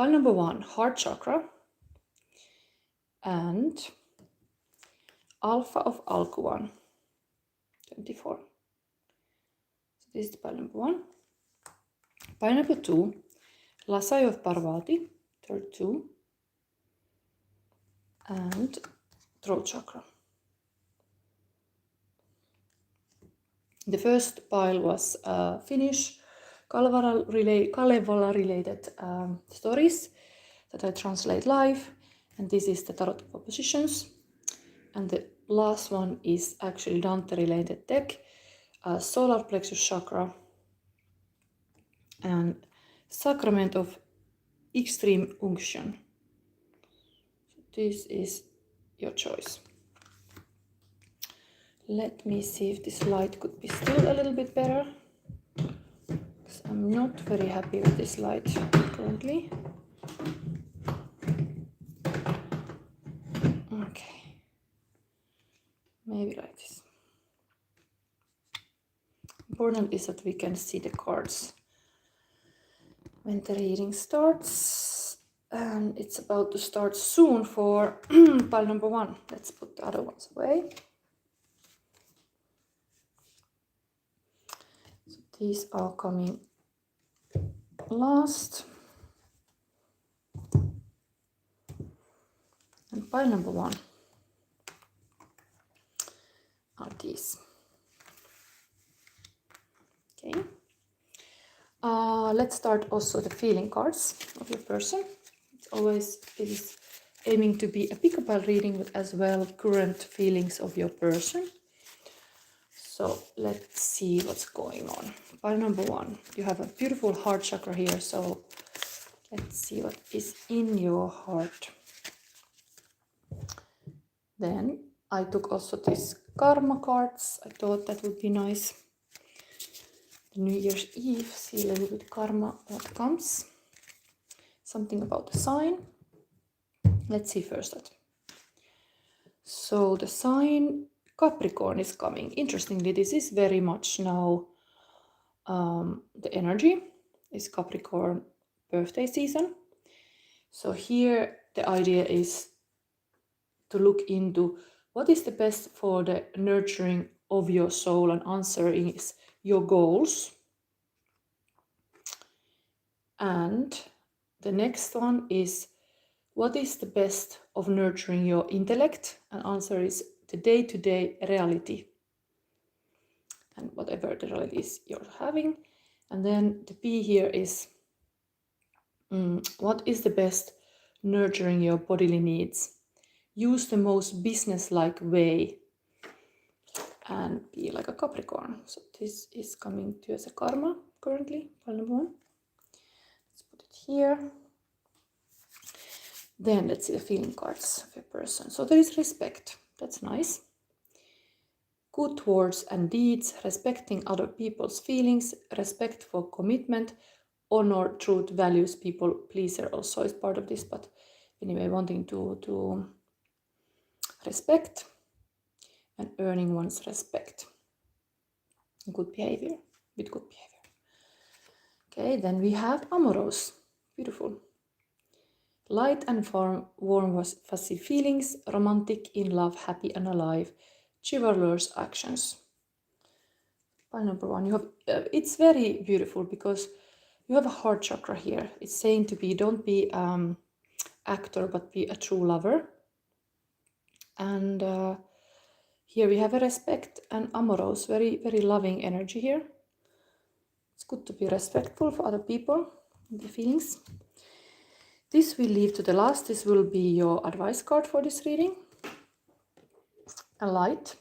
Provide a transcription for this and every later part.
Pile number 1, heart chakra, and Alpha of Alkuan, 24. So this is pile number 1. Pile number 2, Lasai of Parvati, 32, and throat chakra. The first pile was Finnish Kalevala related stories that I translate live, and this is the tarot propositions. And the last one is actually Dante related deck, solar plexus chakra, and sacrament of extreme unction. So this is your choice. Let me see if this light could be still a little bit better, because I'm not very happy with this light currently. Okay, maybe like this. Important is that we can see the cards when the reading starts, and it's about to start soon for pile number 1. Let's put the other ones away. So these are coming last, and pile number 1 are these. Okay. Let's start also the feeling cards of your person. It is aiming to be a pick-up reading, but as well current feelings of your person. So let's see what's going on. Pile number 1, you have a beautiful heart chakra here. So let's see what is in your heart. Then I took also these karma cards. I thought that would be nice. New Year's Eve, see a little bit karma, what comes. Something about the sign. Let's see first that. So the sign Capricorn is coming. Interestingly, this is very much now the energy is Capricorn birthday season. So here the idea is to look into what is the best for the nurturing of your soul, and answering is your goals. And the next one is what is the best of nurturing your intellect, and answer is the day-to-day reality, and whatever the reality is you're having. And then the P here is what is the best nurturing your bodily needs. Use the most business-like way and be like a Capricorn. So this is coming to as a karma currently, pile number 1. Let's put it here. Then let's see the feeling cards of your person. So there is respect. That's nice. Good words and deeds, respecting other people's feelings, respect for commitment, honor, truth, values, people pleaser also is part of this, but anyway, wanting to respect and earning one's respect. Good behavior, with good behavior. Okay, then we have amorous, beautiful. Light and warm fuzzy feelings, romantic, in love, happy and alive, chivalrous actions. Pile number 1, you have it's very beautiful because you have a heart chakra here. It's saying to be, don't be actor, but be a true lover. And here we have a respect and amorous, very, very loving energy here. It's good to be respectful for other people, the feelings. This we leave to the last. This will be your advice card for this reading. A light.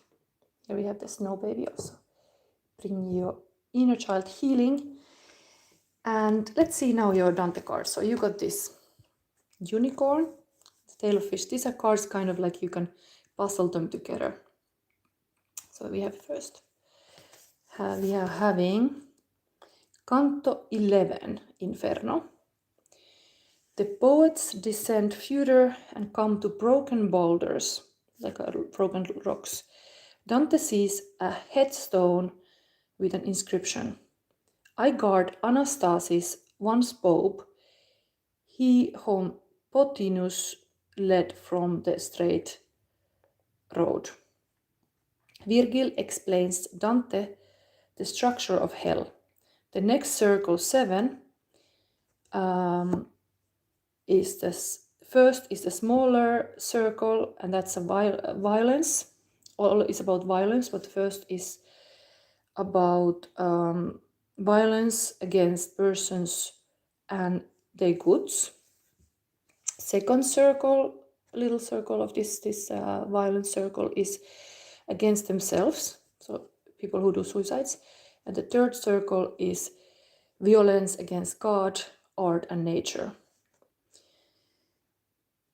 Here we have the snow baby also. Bring your inner child healing. And let's see now your Dante card. So you got this unicorn, the tail of fish. These are cards kind of like you can puzzle them together. So we have first. We are having Canto 11, Inferno. The poets descend further and come to broken boulders, like broken rocks. Dante sees a headstone with an inscription. I guard Anastasis, once Pope. he whom Pothinus led from the straight road. Virgil explains Dante the structure of hell. The next circle, 7, is this first is the smaller circle, and that's a violence. All is about violence, but first is about violence against persons and their goods. Second circle, little circle of this violent circle, is against themselves, so people who do suicides. And the third circle is violence against God, art, and nature.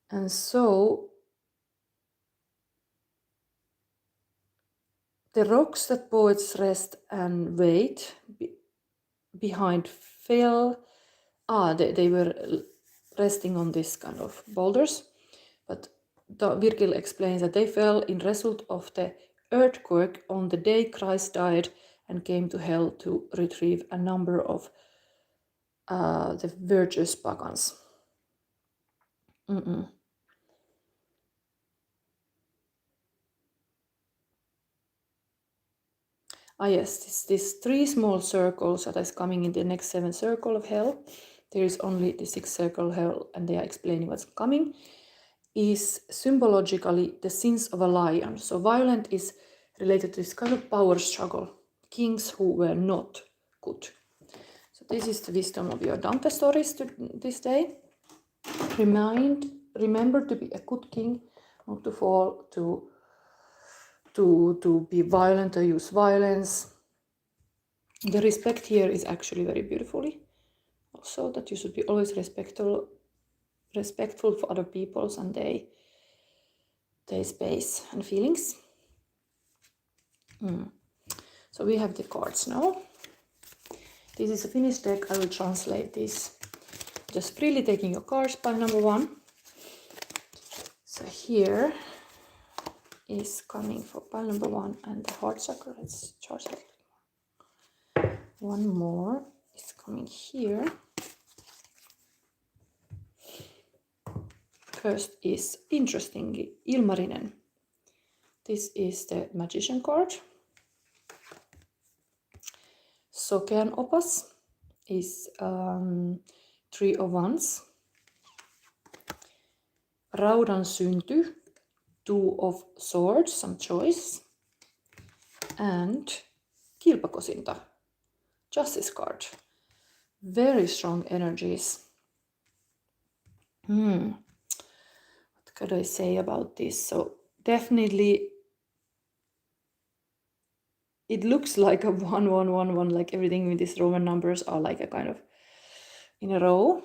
And so the rocks that poets rest and wait behind fell. They were resting on this kind of boulders, but Virgil explains that they fell in result of the earthquake on the day Christ died and came to hell to retrieve a number of the virtuous pagans. Yes, these 3 small circles that is coming in the next 7 circle of hell. There is only the 6th circle of hell, and they are explaining what's coming. Is symbologically the sins of a lion. So violent is related to this kind of power struggle. Kings who were not good. So this is the wisdom of your Dante stories this day. Remember to be a good king, not to fall to be violent or use violence. The respect here is actually very beautifully. Also that you should be always respectful for other people's and their space and feelings. So we have the cards now. This is a finished deck. I will translate this. Just freely taking your cards, pile number 1. So here is coming for pile number 1 and the heart chakra. Let's charge it. One more is coming here. First is, interestingly, Ilmarinen. This is the magician card. Sokean Opas is 3 of Wands. Raudan Synty, 2 of Swords, some choice. And Kilpakosinta, Justice card. Very strong energies. What could I say about this? So definitely it looks like a 1, 1, 1, 1, like everything with these Roman numbers are like a kind of in a row.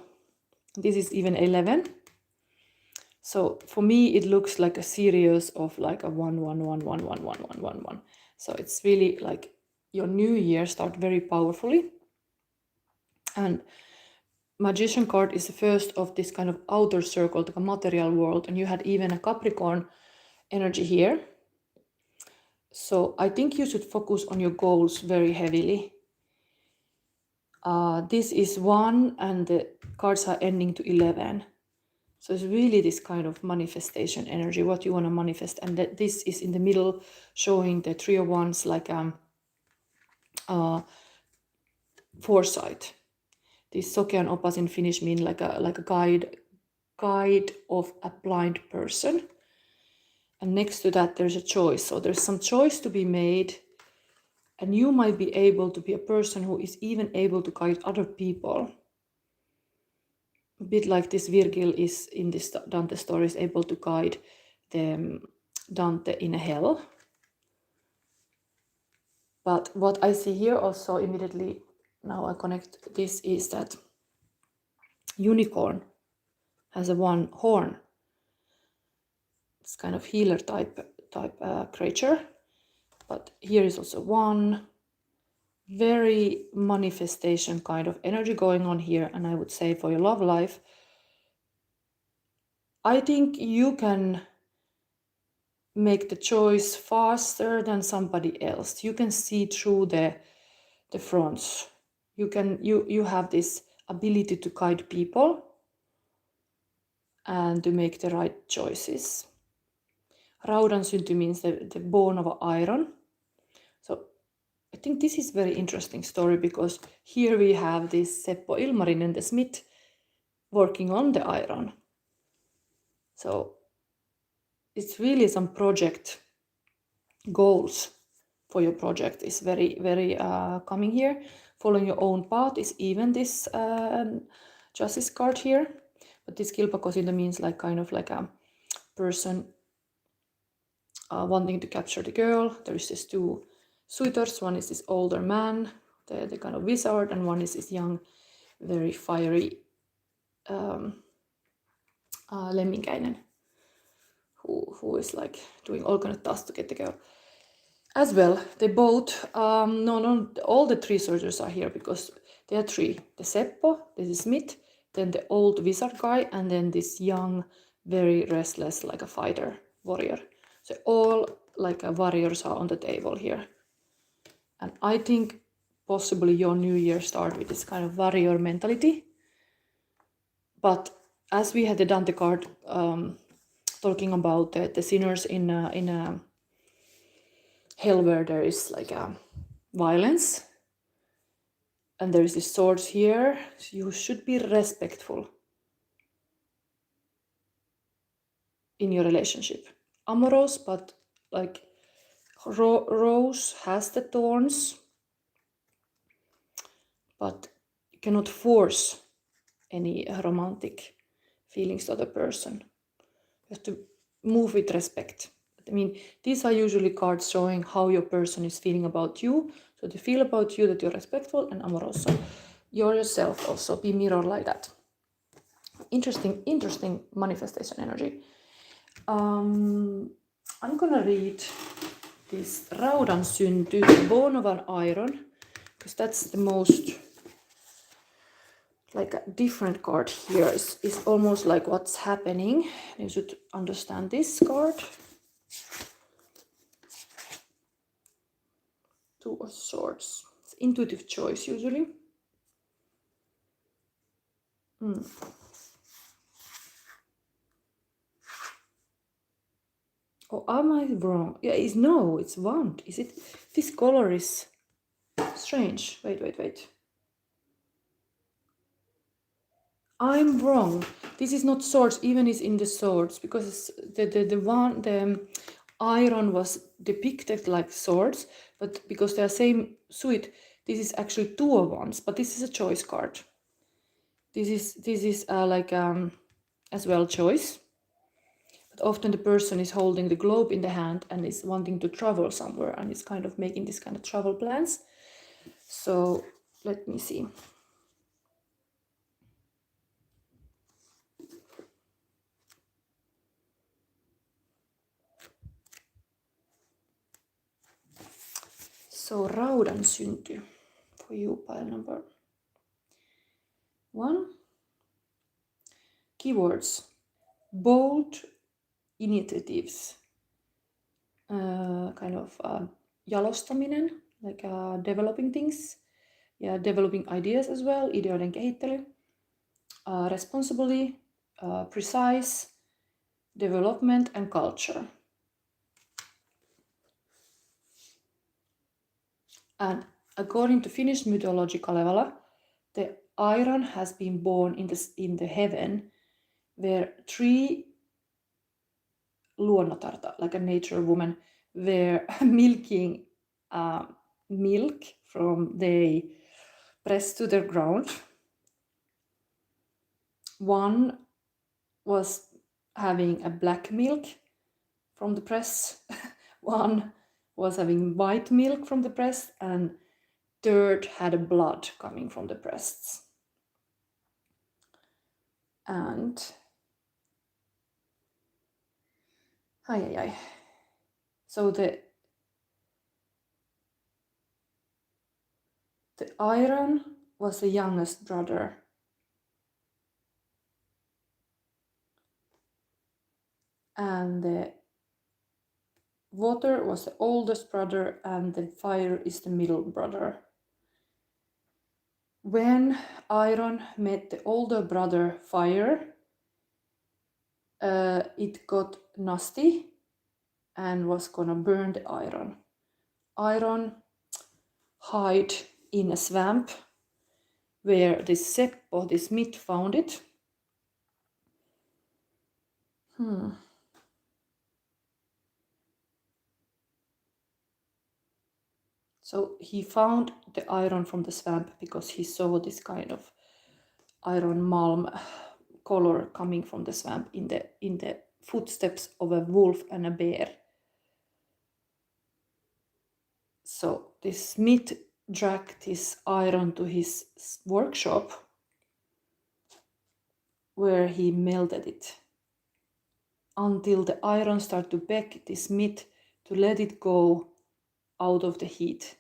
This is even 11. So for me, it looks like a series of like a 1, 1, 1, 1, 1, 1, 1, 1, 1. So it's really like your new year start very powerfully. And magician card is the first of this kind of outer circle, the material world. And you had even a Capricorn energy here. So I think you should focus on your goals very heavily. This is 1 and the cards are ending to 11. So it's really this kind of manifestation energy, what you want to manifest. And that this is in the middle showing the 3 of Wands like foresight. This Sokean Opas in Finnish mean like a guide of a blind person. And next to that, there's a choice. So there's some choice to be made. And you might be able to be a person who is even able to guide other people. A bit like this Virgil is in this Dante story, is able to guide the Dante in a hell. But what I see here also immediately, now I connect this, is that unicorn has a 1 horn. It's kind of healer type creature. But here is also 1. Very manifestation kind of energy going on here. And I would say for your love life, I think you can make the choice faster than somebody else. You can see through the fronts. You have this ability to guide people. and to make the right choices. Raudan synty means the bone of iron. So I think this is very interesting story, because here we have this Seppo Ilmarinen, the smith, working on the iron. So it's really some project goals for your project is very, very coming here. Following your own path is even this justice card here. But this Kilpakosinta means like kind of like a person wanting to capture the girl. There is these two suitors. One is this older man, the kind of wizard, and one is this young, very fiery Lemminkäinen, who is like doing all kind of tasks to get the girl. As well, they both, all the three soldiers are here because there are three. The Seppo, this is Smith, then the old wizard guy, and then this young, very restless, like a fighter, warrior. So all like warriors are on the table here. And I think possibly your new year start with this kind of warrior mentality. But as we had the Dante card talking about the sinners in a hell where there is like a violence, and there is the swords here, so you should be respectful in your relationship. Amorous, but like rose has the thorns, but you cannot force any romantic feelings to the person. You have to move with respect. I mean, these are usually cards showing how your person is feeling about you. So they feel about you that you're respectful and amoroso. You're yourself also, be mirror like that. Interesting manifestation energy. I'm gonna read this Raudan synty, the bone of an iron, because that's the most like a different card here. Is almost like what's happening. You should understand this card. Two of Swords. It's intuitive choice usually. Oh, am I wrong? Yeah, it's wand. Is it? This color is strange. Wait. I'm wrong. This is not swords, even is in the swords, because the iron was depicted like swords, but because they are same suit, this is actually two of wands, but this is a choice card. This is like as well choice. But often the person is holding the globe in the hand and is wanting to travel somewhere and is kind of making this kind of travel plans. So let me see. So Raudan synty for you, pile number 1. Keywords: bold initiatives, kind of jalostaminen, like developing things, developing ideas as well, ideoiden kehittely, responsibly, precise, development and culture. And according to Finnish mythology Kalevala, the iron has been born in the heaven where 3 luonnotarta, like a nature woman, were milking milk from the press to the ground. One was having a black milk from the press, one was having white milk from the press, and third had blood coming from the breasts. And so the iron was the youngest brother. And the water was the oldest brother, and the fire is the middle brother. When iron met the older brother fire, it got nasty and was gonna burn the iron. Iron hide in a swamp where this Seppo, this smith, found it. So he found the iron from the swamp because he saw this kind of iron malm color coming from the swamp in the footsteps of a wolf and a bear. So this smith dragged his iron to his workshop where he melted it until the iron started to beg the smith to let it go out of the heat.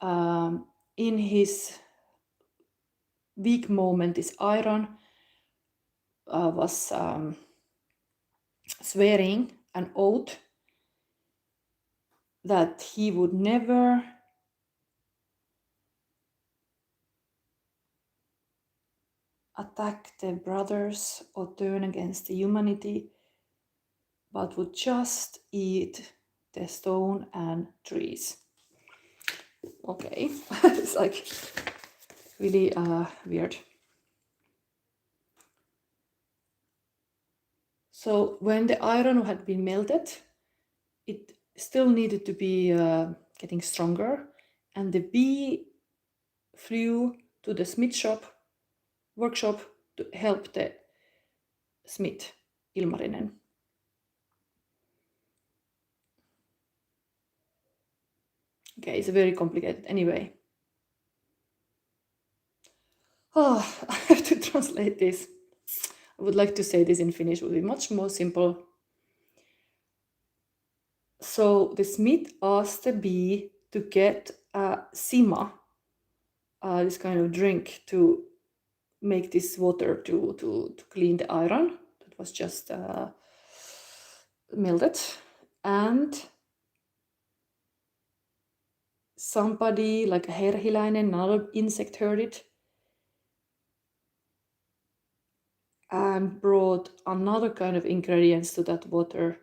In his weak moment, this iron was swearing an oath that he would never attack the brothers or turn against the humanity, but would just eat the stone and trees. Okay, it's like really weird. So when the iron had been melted, it still needed to be getting stronger, and the bee flew to the smith workshop to help the smith, Ilmarinen. Okay, it's very complicated. Anyway. Oh, I have to translate this. I would like to say this in Finnish, it would be much more simple. So the smith asked the bee to get a sima, this kind of drink, to make this water to clean the iron that was just melted. And somebody, like a herhiläinen, another insect, heard it and brought another kind of ingredients to that water.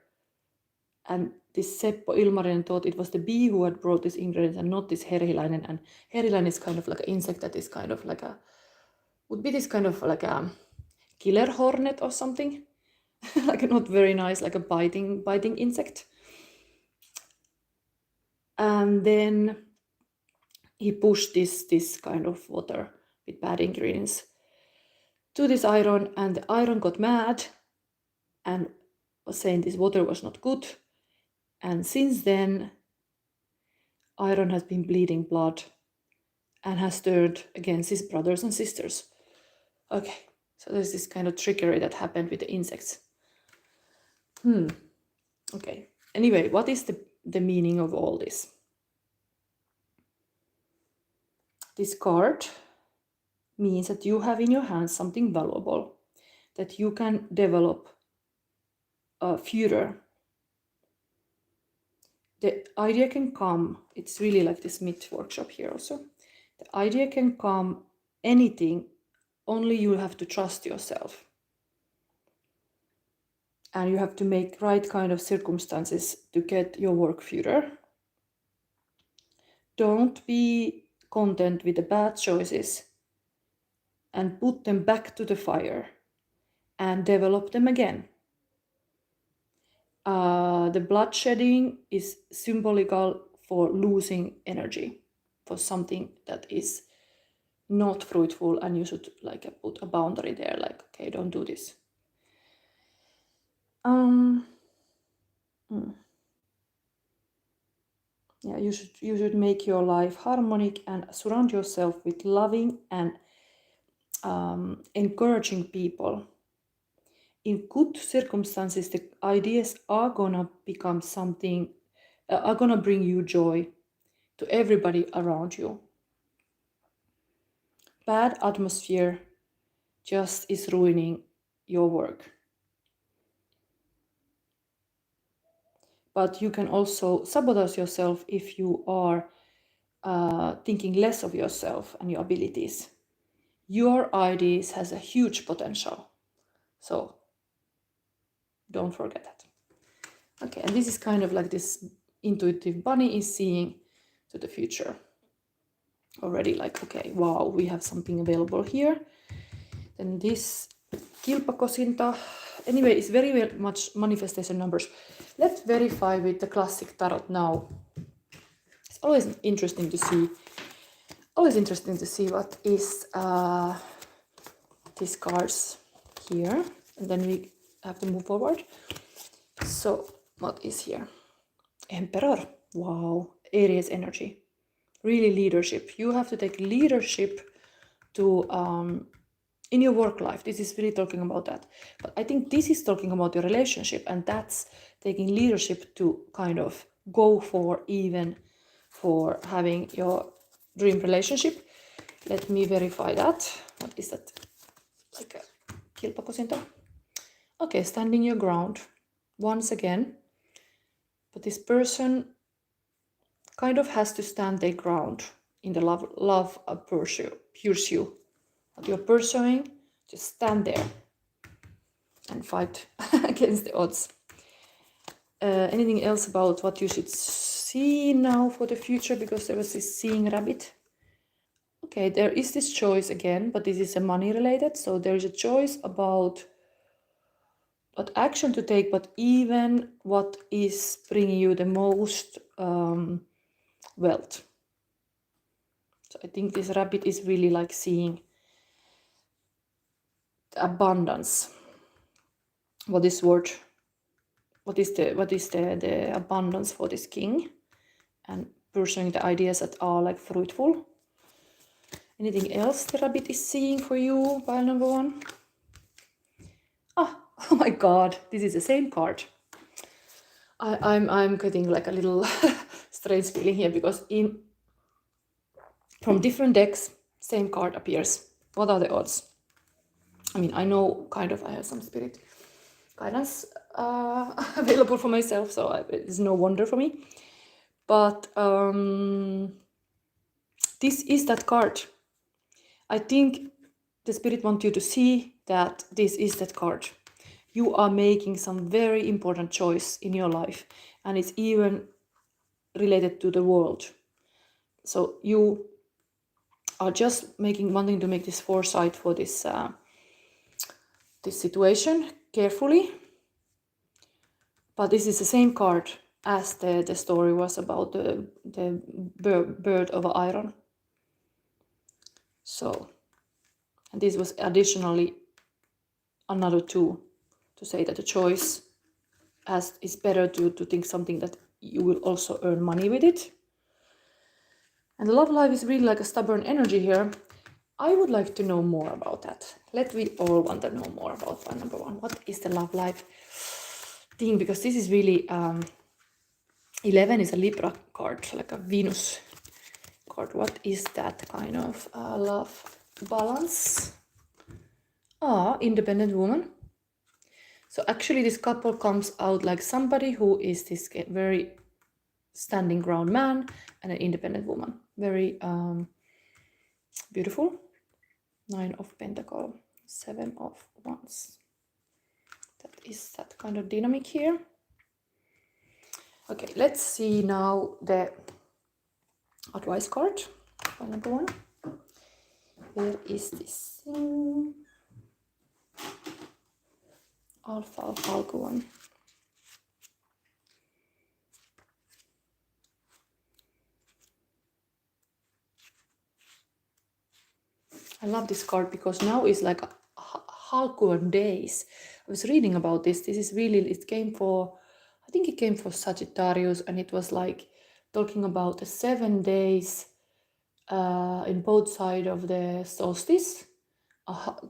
And this Seppo Ilmarinen thought it was the bee who had brought these ingredients and not this herhiläinen. And herhiläinen is kind of like an insect that is kind of like would be this kind of like a killer hornet or something. Like a not very nice, like a biting insect. And then he pushed this kind of water with bad ingredients to this iron, and the iron got mad and was saying this water was not good. And since then, iron has been bleeding blood and has turned against his brothers and sisters. Okay, so there's this kind of trickery that happened with the insects. Okay, anyway, what is the meaning of all this? This card means that you have in your hands something valuable that you can develop further. The idea can come, it's really like this Smith workshop here also. The idea can come anything, only you have to trust yourself. And you have to make right kind of circumstances to get your work further. Don't be content with the bad choices and put them back to the fire and develop them again. The bloodshedding is symbolical for losing energy, for something that is not fruitful, and you should like put a boundary there, like, okay, don't do this. Yeah, you should make your life harmonic and surround yourself with loving and encouraging people. In good circumstances, the ideas are gonna become something, are gonna bring you joy to everybody around you. Bad atmosphere just is ruining your work. But you can also sabotage yourself if you are thinking less of yourself and your abilities. Your ideas has a huge potential. So Don't forget that. Okay, and this is kind of like this intuitive bunny is seeing to the future. Already like, okay, wow, we have something available here. Then this kilpakosinta, anyway, it's very much manifestation numbers. Let's verify with the classic tarot now. It's always interesting to see. What is these cards here, and then we have to move forward. So what is here? Emperor. Wow, Aries energy. Really leadership. You have to take leadership to in your work life. This is really talking about that. But I think this is talking about your relationship, and that's taking leadership to kind of go for even for having your dream relationship. Let me verify that. What is that? Like a kilpakosinta. Okay, standing your ground once again. But this person kind of has to stand their ground in the love pursuit. What you're pursuing, just stand there and fight against the odds. Anything else about what you should see now for the future? Because there was this seeing rabbit. Okay, there is this choice again, but this is a money related. So there is a choice about what action to take, but even what is bringing you the most wealth. So I think this rabbit is really like seeing the abundance. What is the abundance for this king, and pursuing the ideas that are like fruitful. Anything else the rabbit is seeing for you, pile number 1? Oh my god, this is the same card. I'm getting like a little strange feeling here, because from different decks, same card appears. What are the odds? I mean, I know kind of I have some spirit guidance available for myself, so it's no wonder for me. But this is that card. I think the spirit wants you to see that this is that card. You are making some very important choice in your life, and it's even related to the world. So you are just wanting to make this foresight for this this situation carefully. But this is the same card as the story was about the bird of iron. So, and this was additionally another tool to say that the choice is better to think something that you will also earn money with it. And the love life is really like a stubborn energy here. I would like to know more about that. We all want to know more about pile number 1. What is the love life thing? Because this is really 11 is a Libra card, like a Venus card. What is that kind of love balance? Independent woman. So actually this couple comes out like somebody who is this very standing ground man and an independent woman. Very beautiful. 9 of Pentacles, 7 of Wands. That is that kind of dynamic here. Okay, let's see now the advice card. Pile number 1. Where is this thing? Alpha one. I love this card because now it's like Halcyon days. I was reading about this. This is really, it came for Sagittarius, and it was like talking about the 7 days in both sides of the solstice,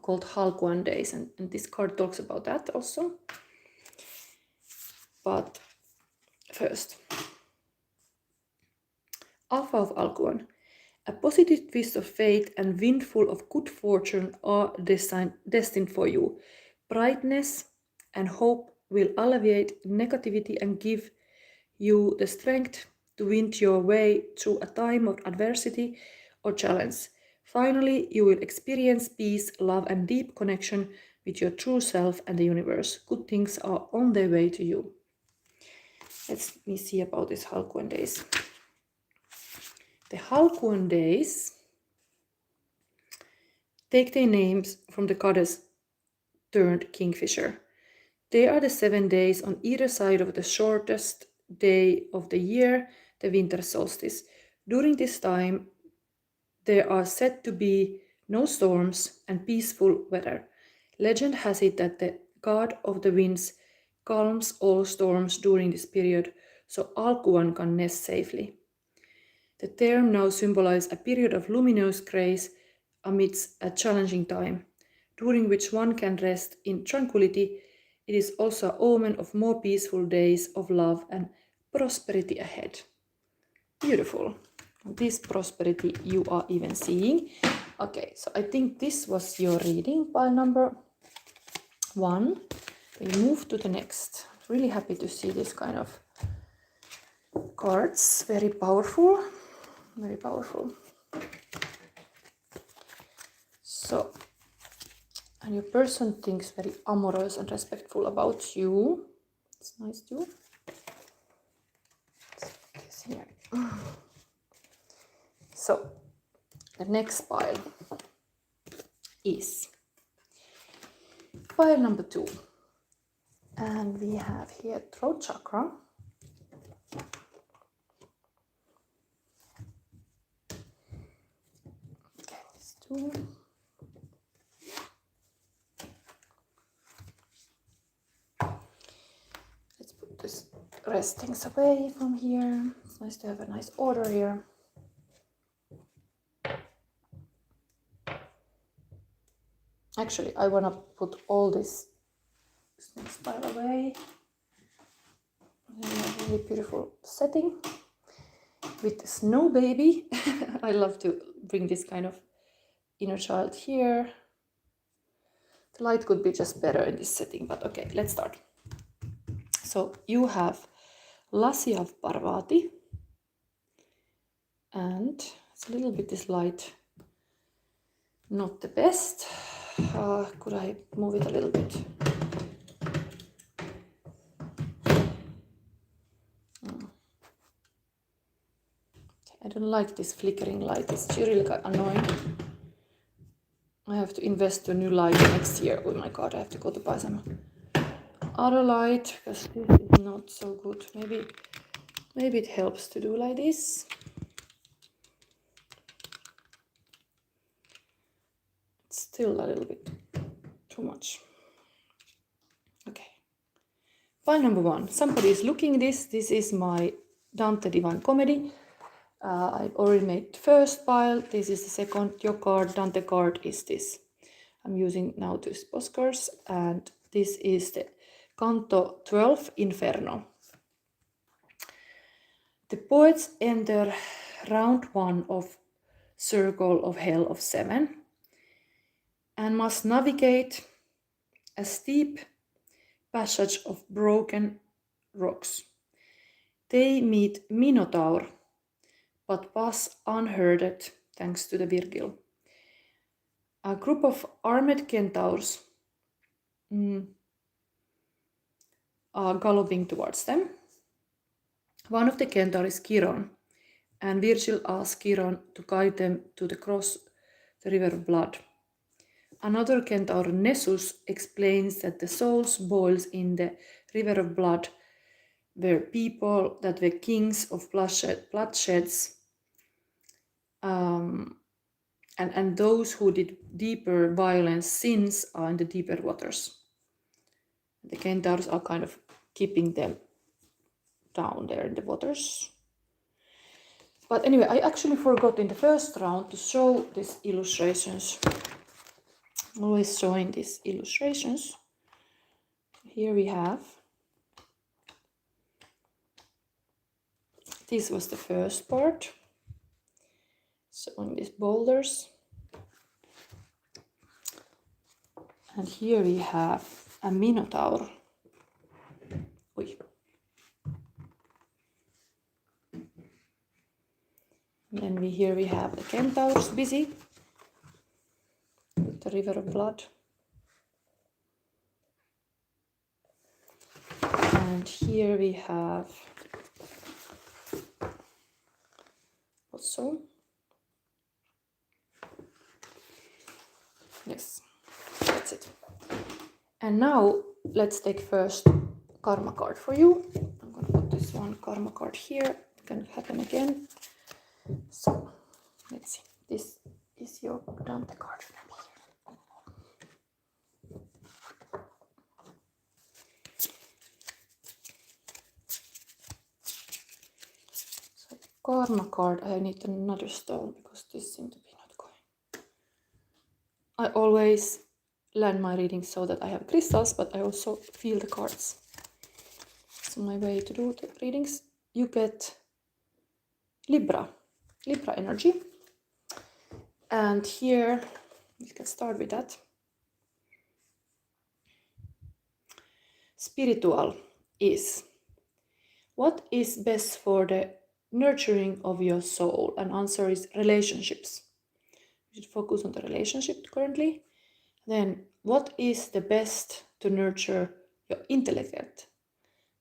called Halcyon days, and this card talks about that also. But first, Alpha of Halcyon. A positive twist of fate and windfall of good fortune are destined for you. Brightness and hope will alleviate negativity and give you the strength to win your way through a time of adversity or challenge. Finally, you will experience peace, love, and deep connection with your true self and the universe. Good things are on their way to you. Let me see about these Halcyon days. The Halcyon days take their names from the goddess turned kingfisher. They are the 7 days on either side of the shortest day of the year, the winter solstice. During this time, there are said to be no storms and peaceful weather. Legend has it that the god of the winds calms all storms during this period, so Alkuan can nest safely. The term now symbolizes a period of luminous grace amidst a challenging time, during which one can rest in tranquility. It is also an omen of more peaceful days of love and prosperity ahead. Beautiful. This prosperity you are even seeing. Okay, so I think this was your reading pile number 1. We move to the next. Really happy to see this kind of cards. Very powerful. Very powerful. So, and your person thinks very amorous and respectful about you. It's nice too. This here. So, the next pile is pile number 2. And we have here throat chakra. Okay, these 2. Let's put this rest things away from here. It's nice to have a nice order here. Actually, I want to put all this next pile away. A really beautiful setting with the snow baby. I love to bring this kind of inner child here. The light could be just better in this setting, but okay, let's start. So you have Lassi of Parvati, and it's a little bit this light, not the best. Could I move it a little bit? I don't like this flickering light. It's really annoying. I have to invest to a new light next year. Oh my god, I have to go to buy some other light because this is not so good. Maybe it helps to do like this. It's still a little bit too much. Okay. Pile number 1. Somebody is looking this. This is my Dante Divine Comedy. I've already made the first pile. This is the second. Your card, Dante card, is this. I'm using now this postcards, and this is the Canto 12 Inferno. The poets enter round 1 of Circle of Hell of 7 and must navigate a steep passage of broken rocks. They meet Minotaur, but pass unhurted thanks to the Virgil. A group of armed centaurs are galloping towards them. One of the centaurs is Chiron, and Virgil asks Chiron to guide them to cross the river of blood. Another centaur, Nessus, explains that the souls boils in the river of blood were people that were kings of bloodsheds, and those who did deeper violent sins are in the deeper waters. The centaurs are kind of keeping them down there in the waters. But anyway, I actually forgot in the first round to show these illustrations. I'm always showing these illustrations. Here we have. This was the first part. Showing these boulders. And here we have a Minotaur. Oi. And then here we have the centaurs busy with the river of blood. And here we have also, yes, that's it. And now let's take first karma card for you. I'm gonna put this one karma card here. It can happen again. So let's see. This is your Dante card from here. So karma card, I need another stone because this seems to be not going. I always land my readings so that I have crystals, but I also feel the cards. So my way to do the readings, you get Libra energy. And here, we can start with that. Spiritual is, what is best for the nurturing of your soul? And answer is relationships. You should focus on the relationship currently. Then, what is the best to nurture your intellect?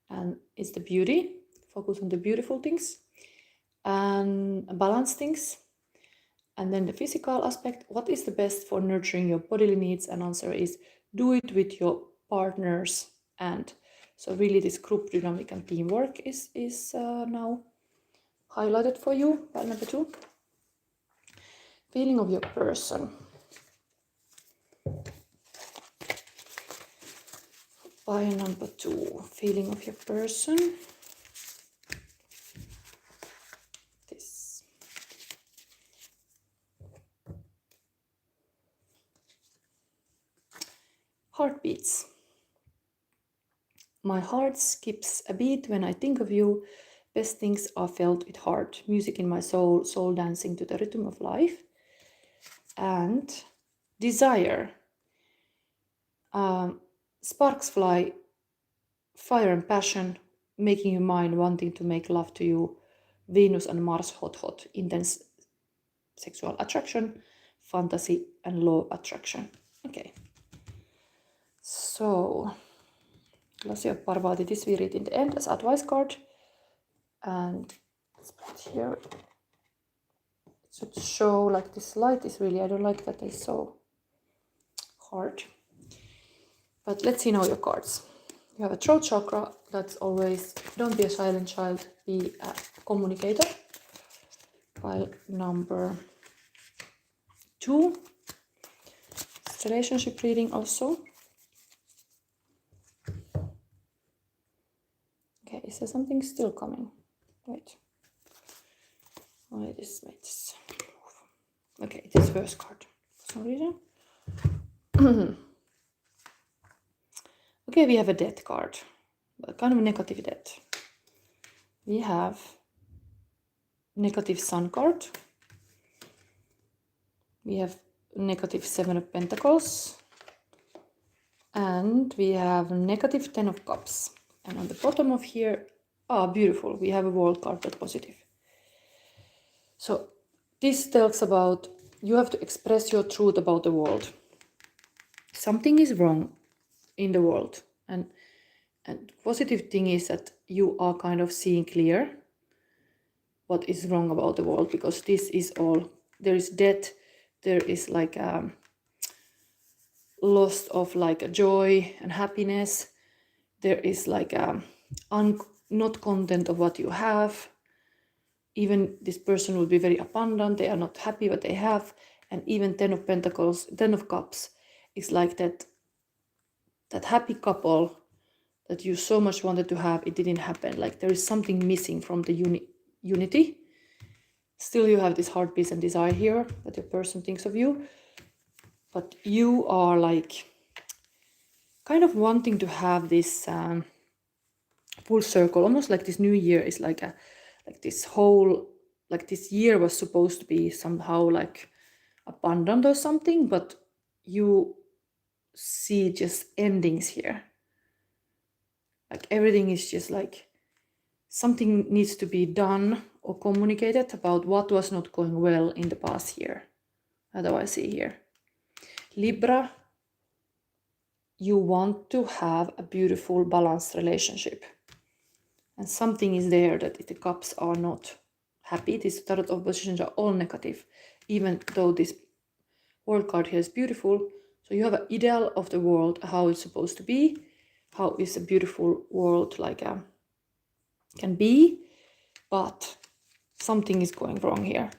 And it's the beauty. Focus on the beautiful things and balance things. And then the physical aspect, what is the best for nurturing your bodily needs? And answer is do it with your partners. And so really this group dynamic and teamwork is now highlighted for you. Pile number 2. Feeling of your person. Pile number 2. Feeling of your person. This. Heartbeats. My heart skips a beat when I think of you. Best things are felt with heart. Music in my soul, soul dancing to the rhythm of life. And desire. Sparks fly, fire and passion, making you mine, wanting to make love to you. Venus and Mars, hot, hot, intense sexual attraction, fantasy and law attraction. Okay. So, Lasio Parvati, this we read in the end as advice card. And let's put it here. It should show like this light is really, I don't like that it's so hard. But let's see now your cards. You have a throat chakra, that's always, don't be a silent child, be a communicator. Pile number 2. It's relationship reading also. Okay, is there something still coming? Wait. Wait, this. Okay, this first card for some reason. Okay, we have a death card, but kind of negative death. We have negative sun card. We have negative 7 of Pentacles. And we have negative 10 of Cups. And on the bottom of here, beautiful, we have a world card, but positive. So this tells about you have to express your truth about the world. Something is wrong in the world. And positive thing is that you are kind of seeing clear what is wrong about the world, because this is all, there is death, there is like loss of like a joy and happiness, there is like not content of what you have. Even this person will be very abundant, they are not happy what they have. And even 10 of Pentacles, 10 of Cups is like that happy couple that you so much wanted to have, it didn't happen. Like there is something missing from the unity. Still you have this heartbeat and desire here that your person thinks of you. But you are like kind of wanting to have this full circle, almost like this new year is like this whole, like this year was supposed to be somehow like abundant or something, but you see just endings here. Like everything is just like something needs to be done or communicated about what was not going well in the past year. How do I see here? Libra, you want to have a beautiful, balanced relationship. And something is there that the cups are not happy. These tarot of positions are all negative, even though this world card here is beautiful. So you have an ideal of the world, how it's supposed to be, how is a beautiful world like can be, but something is going wrong here.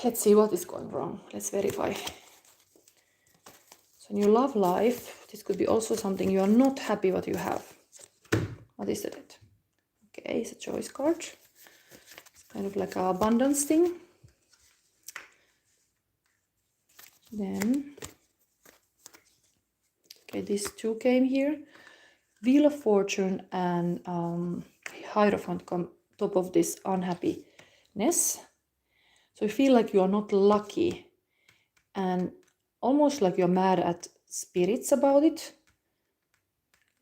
Let's see what is going wrong. Let's verify. So in your love life, this could be also something you are not happy what you have. What is it? Okay, it's a choice card. It's kind of like an abundance thing. Then, okay, these two came here. Wheel of Fortune and Hierophant come top of this unhappiness. So you feel like you are not lucky and almost like you're mad at spirits about it.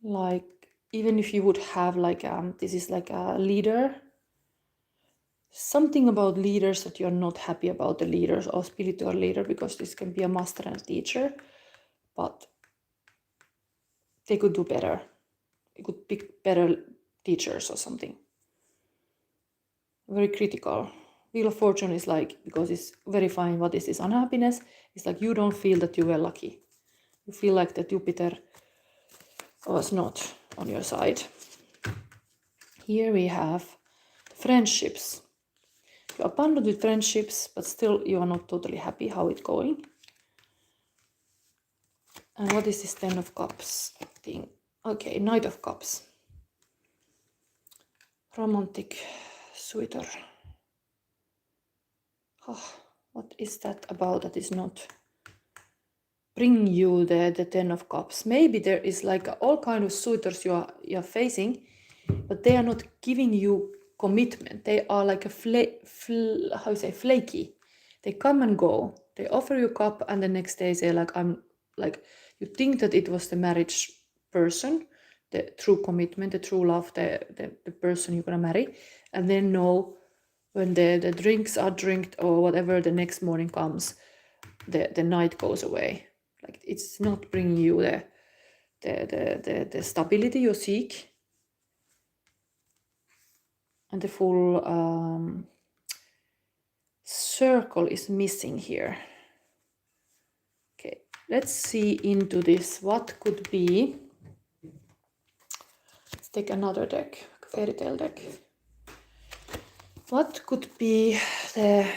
Like, even if you would have like, this is like a leader. Something about leaders that you're not happy about the leaders or spiritual leader, because this can be a master and a teacher, but they could do better. They could pick better teachers or something. Very critical. Wheel of Fortune is like, because it's verifying what is this unhappiness, it's like you don't feel that you were lucky. You feel like that Jupiter was not on your side. Here we have friendships. You're abundant with friendships, but still you are not totally happy how it's going. And what is this 10 of Cups thing? Okay, Knight of Cups. Romantic suitor. Oh, what is that about that is not bringing you the 10 of Cups? Maybe there is like all kind of suitors you're facing, but they are not giving you commitment. They are like a flaky. They come and go. They offer you a cup and the next day say like, I'm like, you think that it was the marriage person, the true commitment, the true love, the person you're gonna marry, and then no, when the drinks are drinked or whatever, the next morning comes, the night goes away. Like, it's not bringing you the stability you seek. And the full circle is missing here. Okay, let's see into this. What could be? Let's take another deck, fairy tale deck. What could be the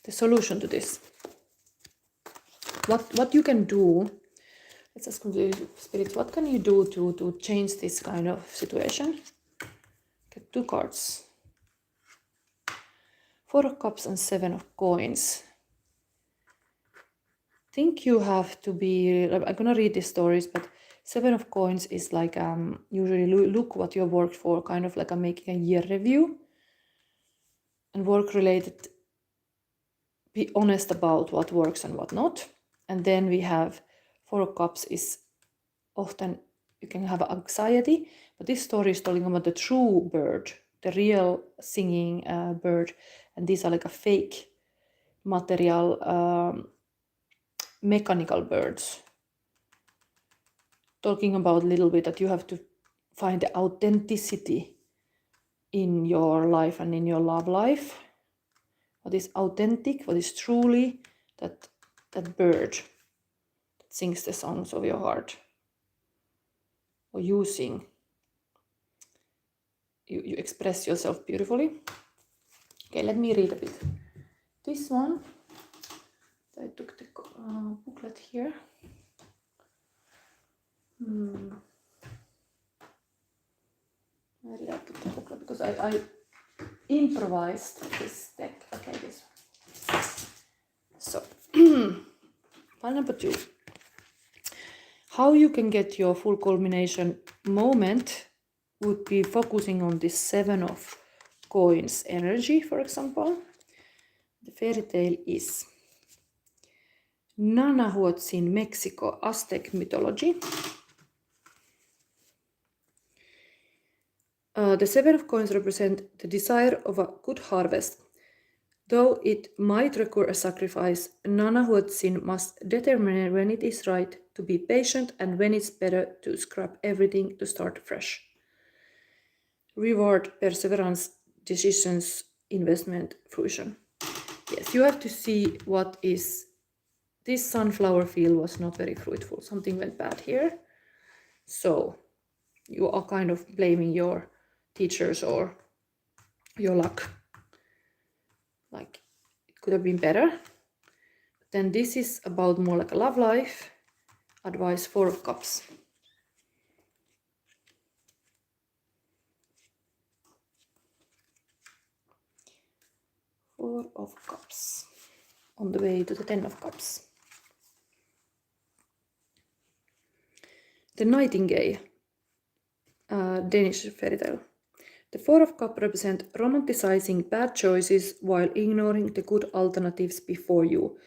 solution to this? What you can do? Let's ask the spirits. What can you do to change this kind of situation? Get 2 cards. 4 of Cups and 7 of Coins. I think you have to be, I'm gonna read these stories, but 7 of Coins is like usually look what you worked for, kind of like making a year review. And work related, be honest about what works and what not. And then we have 4 of Cups is often you can have anxiety, but this story is telling about the true bird, the real singing bird, and these are like a fake material mechanical birds. Talking about a little bit that you have to find the authenticity in your life and in your love life. What is authentic, what is truly that bird that sings the songs of your heart. Or you sing. You express yourself beautifully. Okay, let me read a bit. This one, I took the booklet here. Where did I put the booklet? Because I improvised this deck. Okay, this one. So, file number 2. How you can get your full culmination moment would be focusing on this 7 of Coins energy, for example. The fairy tale is Nanahuatzin, Mexico, Aztec mythology. The 7 of Coins represent the desire of a good harvest. Though it might require a sacrifice, Nana Huotsin must determine when it is right to be patient and when it's better to scrap everything to start fresh. Reward, perseverance, decisions, investment, fruition. Yes, you have to see what is... This sunflower field was not very fruitful. Something went bad here. So you are kind of blaming your teachers or your luck. Like, it could have been better. Then this is about more like a love life. Advice, 4 of Cups. Four of Cups. On the way to the 10 of Cups. The Nightingale. Danish fairy tale. The 4 of Cups represent romanticizing bad choices while ignoring the good alternatives before you.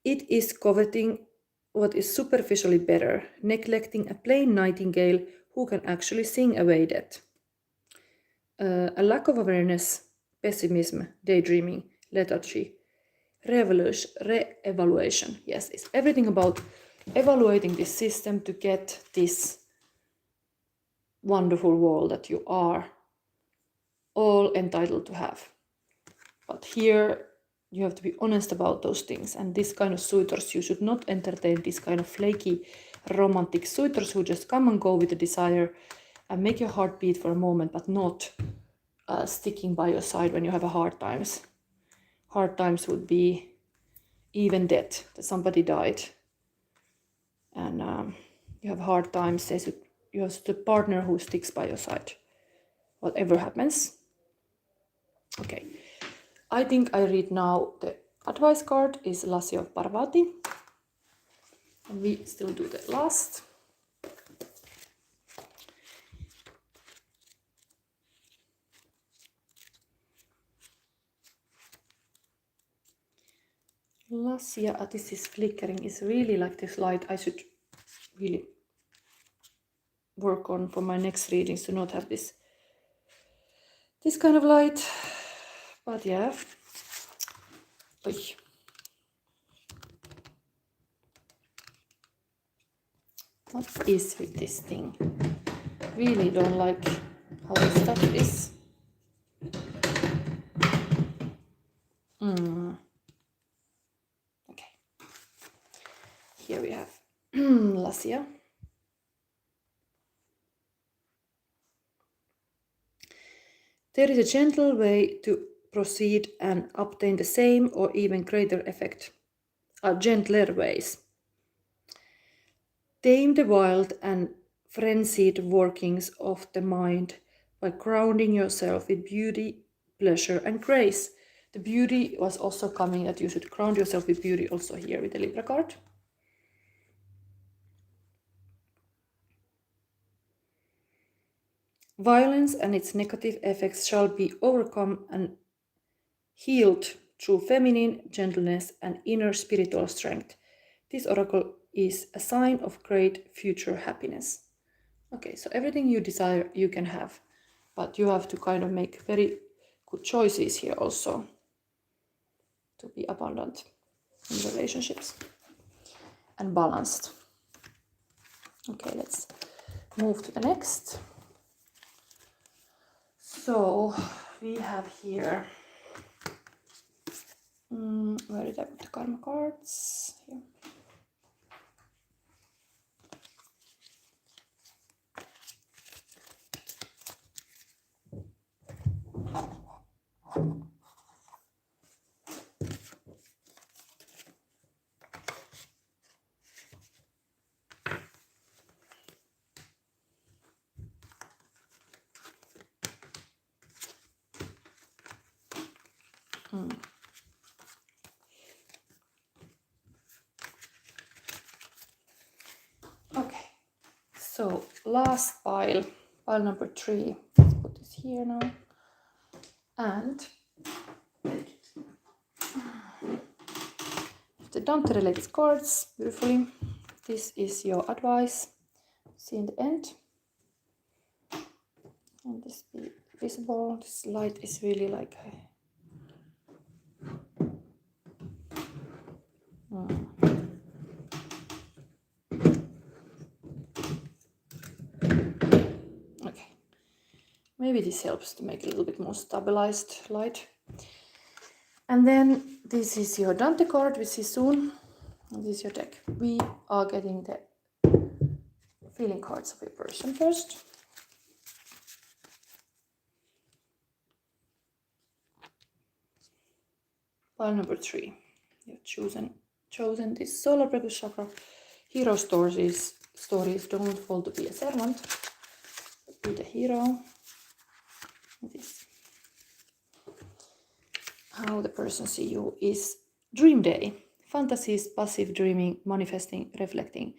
It is coveting what is superficially better, neglecting a plain nightingale who can actually sing away death. A lack of awareness, pessimism, daydreaming, lethargy, re-evaluation. Yes, it's everything about evaluating this system to get this wonderful world that you are all entitled to have. But here you have to be honest about those things, and this kind of suitors, you should not entertain this kind of flaky romantic suitors who just come and go with the desire and make your heart beat for a moment, but not sticking by your side when you have a hard times. Hard times would be even death, that somebody died, and you have hard times. You have the partner who sticks by your side, whatever happens. Okay, I think I read now the advice card is Lassi of Parvati, and we still do the last. Lassia, this is flickering, is really like this light. I should really work on for my next readings to not have this kind of light. But yeah. Oy. What is with this thing? Really don't like how this stuff is. Okay. Here we have Lassia. There is a gentle way to proceed and obtain the same or even greater effect. Gentler ways. Tame the wild and frenzied workings of the mind by grounding yourself with beauty, pleasure, and grace. The beauty was also coming that you should ground yourself with beauty also here with the Libra card. Violence and its negative effects shall be overcome and healed through feminine gentleness and inner spiritual strength. This oracle is a sign of great future happiness. Okay, so everything you desire you can have, but you have to kind of make very good choices here also to be abundant in relationships and balanced. Okay, let's move to the next. So we have here, where did I put the karma cards? Here. Okay, so last pile number 3. Let's put this here now. And the Dante related cards beautifully. This is your advice. See in the end. And this be visible. This light is really like Okay, maybe this helps to make it a little bit more stabilized light. And then this is your Dante card, which is soon. And this is your deck. We are getting the feeling cards of your person first. Pile number 3. You've chosen this solar plexus chakra. Hero stories don't fall to be a servant. Be the hero. This. How the person see you is dream day. Fantasies, passive dreaming, manifesting, reflecting,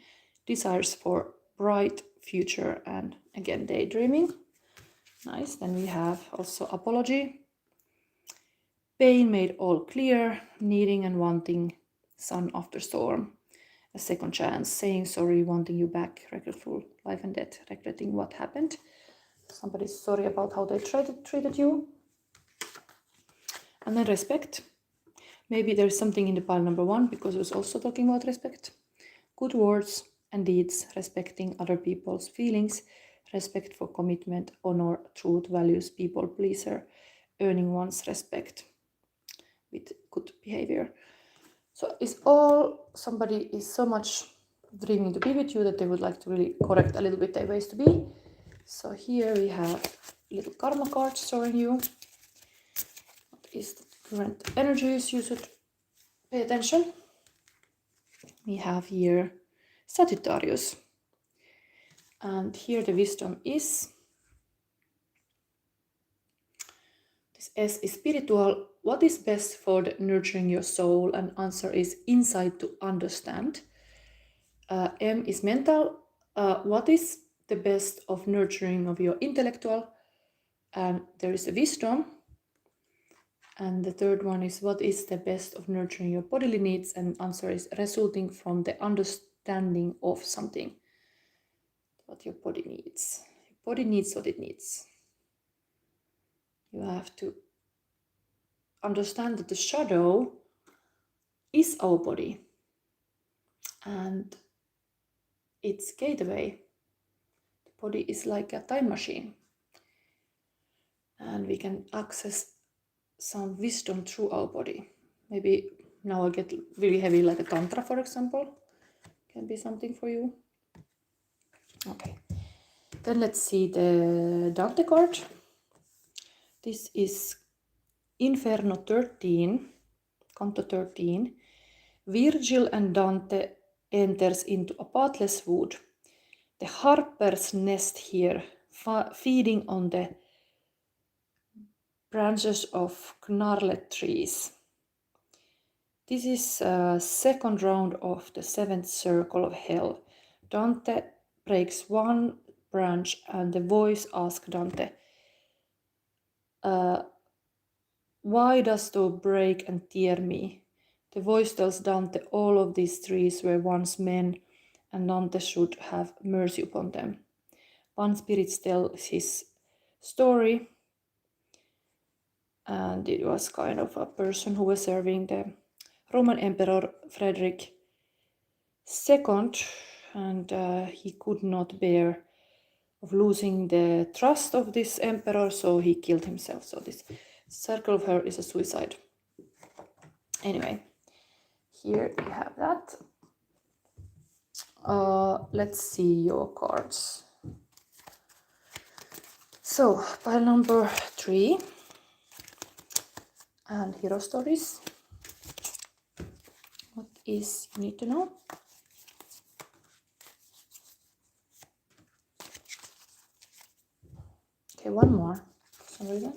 desires for bright future, and again daydreaming. Nice. Then we have also apology. Pain made all clear, needing and wanting, sun after storm, a second chance, saying sorry, wanting you back, regretful, life and death, regretting what happened. Somebody's sorry about how they treated you. And then respect. Maybe there's something in the pile number 1 because it was also talking about respect. Good words and deeds, respecting other people's feelings, respect for commitment, honor, truth, values, people pleaser, earning one's respect with good behavior. So it's all somebody is so much dreaming to be with you that they would like to really correct a little bit their ways to be. So here we have little karma cards showing you what is the current energies you should pay attention. We have here Sagittarius, and here the wisdom is this S is spiritual. What is best for the nurturing your soul? And answer is insight to understand. M is mental. What is the best of nurturing of your intellectual? And there is a wisdom. And the third one is what is the best of nurturing your bodily needs? And answer is resulting from the understanding of something. What your body needs. Your body needs what it needs. You have to understand that the shadow is our body and its gateway. The body is like a time machine and we can access some wisdom through our body. Maybe now I get really heavy, like a tantra, for example, can be something for you. Okay, then let's see the Dante card. This is Inferno 13, Canto 13. Virgil and Dante enters into a pathless wood. The harpers nest here, feeding on the branches of gnarled trees. This is a second round of the 7th circle of hell. Dante breaks one branch and the voice asks Dante, why dost thou break and tear me? The voice tells Dante all of these trees were once men and Dante should have mercy upon them. One spirit tells his story, and it was kind of a person who was serving the Roman Emperor Frederick II, and he could not bear of losing the trust of this emperor, so he killed himself. So this circle of hell is a suicide. Anyway, here we have that. Let's see your cards. So, pile number 3 and hero stories. What is you need to know? Okay, one more for some reason.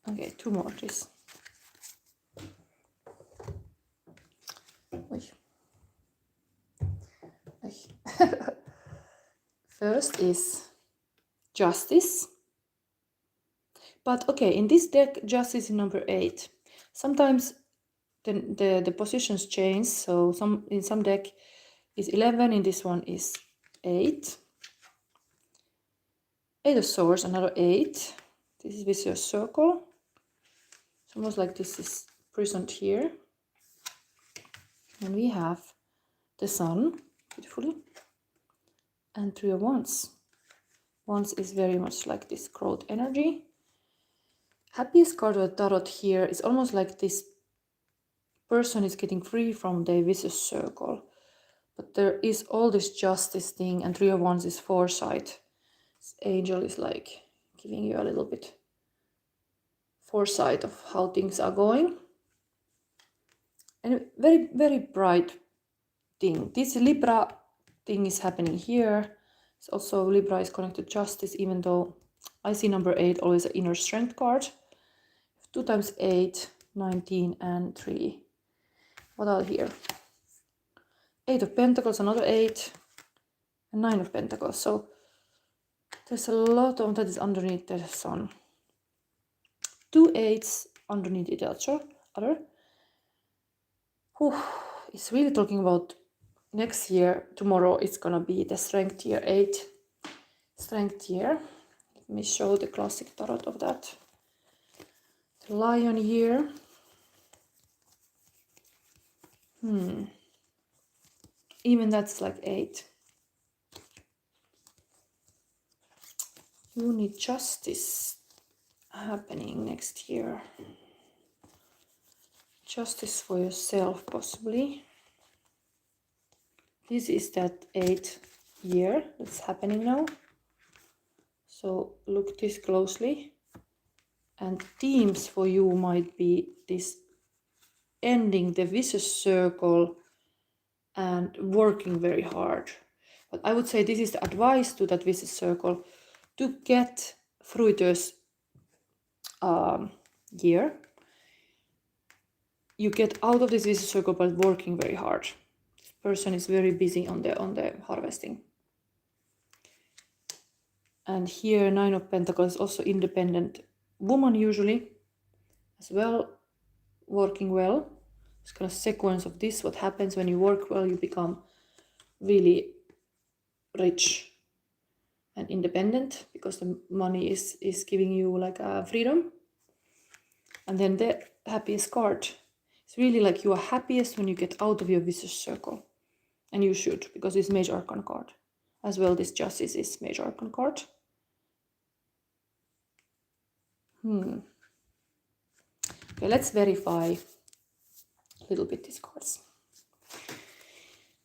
Okay, 2 more, please. First is justice. But okay, in this deck, justice is number 8. Sometimes the positions change. So in some deck is 11, in this one is 8. 8 of swords, another 8. This is vicious circle. It's almost like this is prisoned here. And we have the Sun, beautifully, and Three of Wands. Wands is very much like this growth energy. Happiest card of the tarot here is almost like this person is getting free from the vicious circle. But there is all this justice thing, and Three of Wands is foresight. This angel is like giving you a little bit foresight of how things are going. And a very, very bright thing. This Libra thing is happening here. It's also Libra is connected to justice, even though I see number 8 always an inner strength card. 2 times 8, 19, and 3. What are here? 8 of Pentacles, another 8, and 9 of Pentacles. So there's a lot of that is underneath the Sun. 2 8s underneath each other. Whew. It's really talking about next year. Tomorrow it's gonna be the strength year 8. Strength year. Let me show the classic tarot of that. The Lion here. Even that's like 8. You need justice happening next year. Justice for yourself, possibly. This is that 8th year that's happening now. So look this closely. And themes for you might be this ending the vicious circle and working very hard. But I would say this is the advice to that vicious circle to get through this year. You get out of this vicious circle by working very hard. This person is very busy on the harvesting. And here 9 of Pentacles is also independent woman usually as well, working well. It's kind of sequence of this. What happens when you work well, you become really rich and independent because the money is giving you like a freedom. And then the happiest card. It's really like you are happiest when you get out of your vicious circle. And you should, because it's Major Arcana card. As well, this Justice is Major Arcana card. Okay, let's verify a little bit these cards.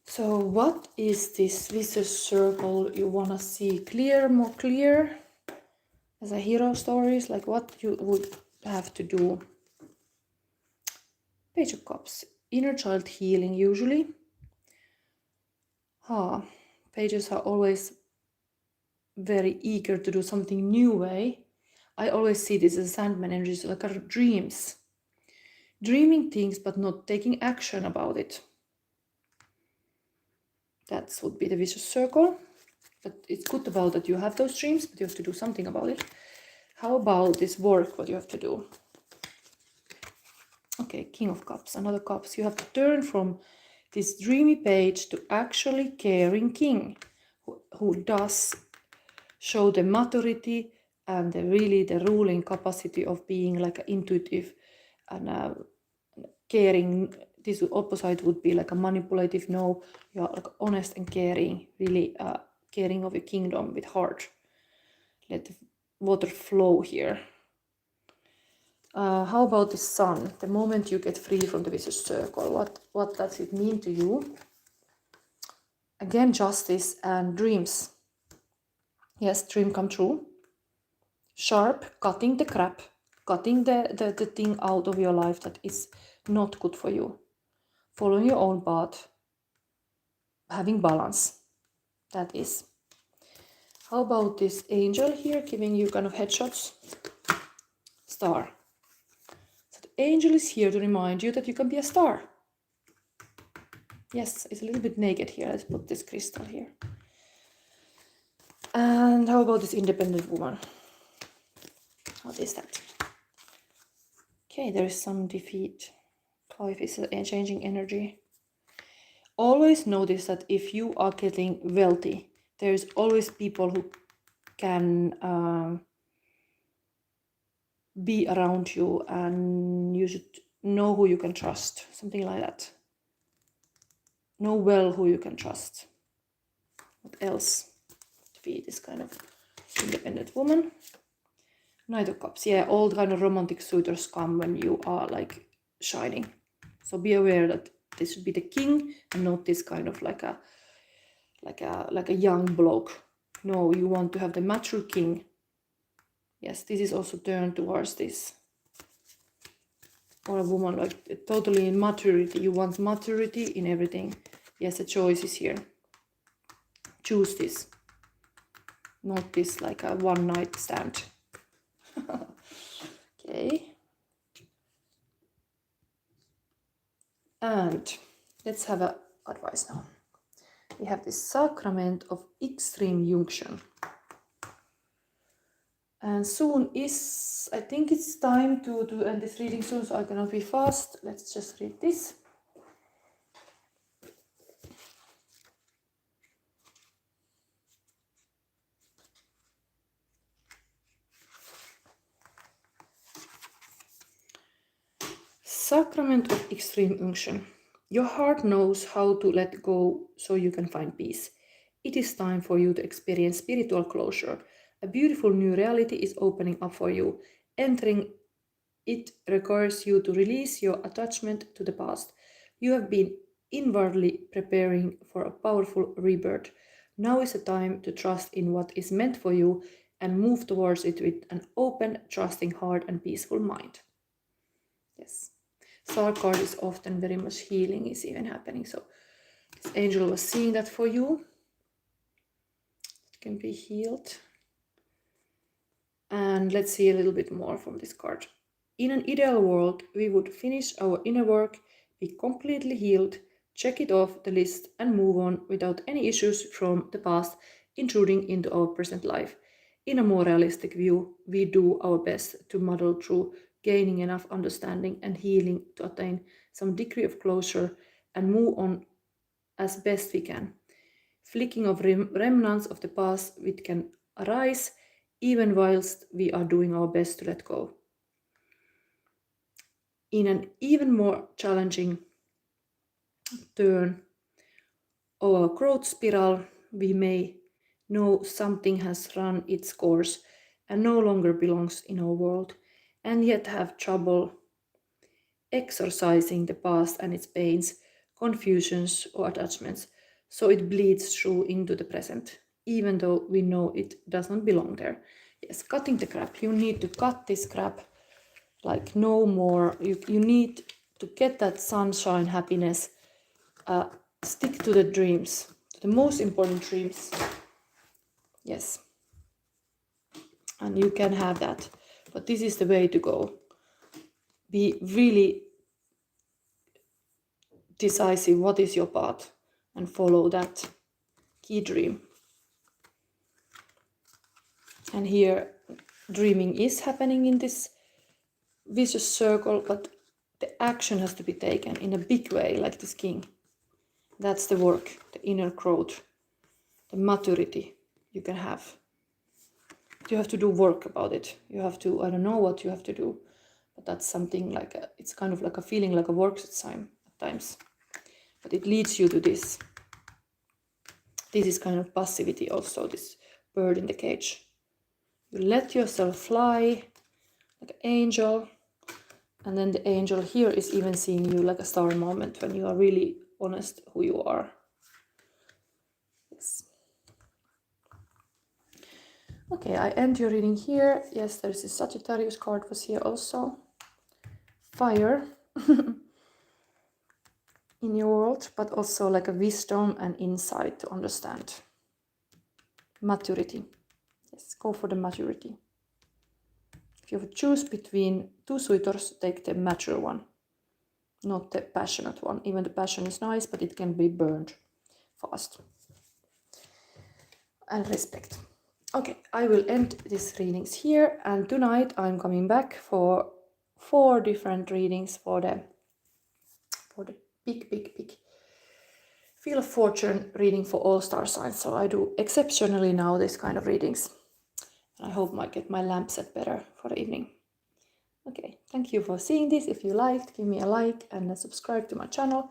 So what is this vicious circle you want to see clear, more clear? As a hero stories, like what you would have to do. Page of Cups, inner child healing usually. Pages are always very eager to do something new way. I always see this as Sandman energy, so like dreams. Dreaming things but not taking action about it. That would be the vicious circle. But it's good about that you have those dreams, but you have to do something about it. How about this work, what you have to do? Okay, King of Cups, another Cups. You have to turn from this dreamy page to actually caring king who does show the maturity and really the ruling capacity of being like an intuitive and caring. This opposite would be like a manipulative. No, you are like honest and caring, really caring of your kingdom with heart. Let the water flow here. How about the Sun? The moment you get free from the vicious circle, what does it mean to you? Again, justice and dreams. Yes, dream come true. Sharp, cutting the crap, cutting the thing out of your life that is not good for you. Following your own path, having balance. That is. How about this angel here giving you kind of headshots? Star. So the angel is here to remind you that you can be a star. Yes, it's a little bit naked here. Let's put this crystal here. And how about this independent woman? What is that? Okay, there is some defeat. 5 is a changing energy. Always notice that if you are getting wealthy, there's always people who can be around you, and you should know who you can trust. Something like that. know well who you can trust. What else to be this kind of independent woman? Knight of Cups. Yeah, all kind of romantic suitors come when you are like shining. So be aware that this should be the king and not this kind of like a young bloke. No, you want to have the mature king. Yes, this is also turned towards this. Or a woman like totally in maturity. You want maturity in everything. Yes, a choice is here. Choose this. Not this like a one night stand. Okay. And let's have a advice now. We have this sacrament of extreme unction. And soon is, I think it's time to end this reading soon, so I cannot be fast. Let's just read this. Sacrament of extreme unction. Your heart knows how to let go so you can find peace. It is time for you to experience spiritual closure. A beautiful new reality is opening up for you. Entering it requires you to release your attachment to the past. You have been inwardly preparing for a powerful rebirth. Now is the time to trust in what is meant for you and move towards it with an open, trusting heart and peaceful mind. Yes. Star card is often very much healing is even happening. So this angel was seeing that for you. It can be healed. And let's see a little bit more from this card. In an ideal world, we would finish our inner work, be completely healed, check it off the list and move on without any issues from the past intruding into our present life. In a more realistic view, we do our best to muddle through, gaining enough understanding and healing to attain some degree of closure and move on as best we can. Flicking of remnants of the past which can arise even whilst we are doing our best to let go. In an even more challenging turn of our growth spiral, we may know something has run its course and no longer belongs in our world, and yet have trouble exorcising the past and its pains, confusions, or attachments, so it bleeds through into the present, even though we know it doesn't belong there. Yes, cutting the crap. You need to cut this crap. Like no more. You need to get that sunshine, happiness. Stick to the dreams, the most important dreams. Yes. And you can have that. But this is the way to go. Be really decisive what is your path and follow that key dream. And here dreaming is happening in this vicious circle, but the action has to be taken in a big way, like this king. That's the work, the inner growth, the maturity you can have. You have to do work about it. You have to, I don't know what you have to do, but that's something like it's kind of like a feeling like a work at times. But it leads you to this. This is kind of passivity also, this bird in the cage. You let yourself fly like an angel, and then the angel here is even seeing you like a star moment when you are really honest who you are. Yes. Okay, I end your reading here. Yes, there's a Sagittarius card was here also. Fire in your world, but also like a wisdom and insight to understand. Maturity. Yes, go for the maturity. If you would choose between two suitors, take the mature one, not the passionate one. Even the passion is nice, but it can be burned fast. And respect. Okay, I will end these readings here, and tonight I'm coming back for 4 different readings for the big Wheel of Fortune reading for all star signs. So I do exceptionally now this kind of readings. I hope I get my lamp set better for the evening. Okay, thank you for seeing this. If you liked, give me a like and subscribe to my channel.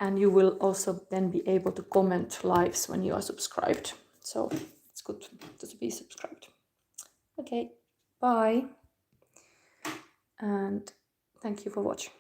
And you will also then be able to comment lives when you are subscribed. So it's good to be subscribed. Okay, bye. And thank you for watching.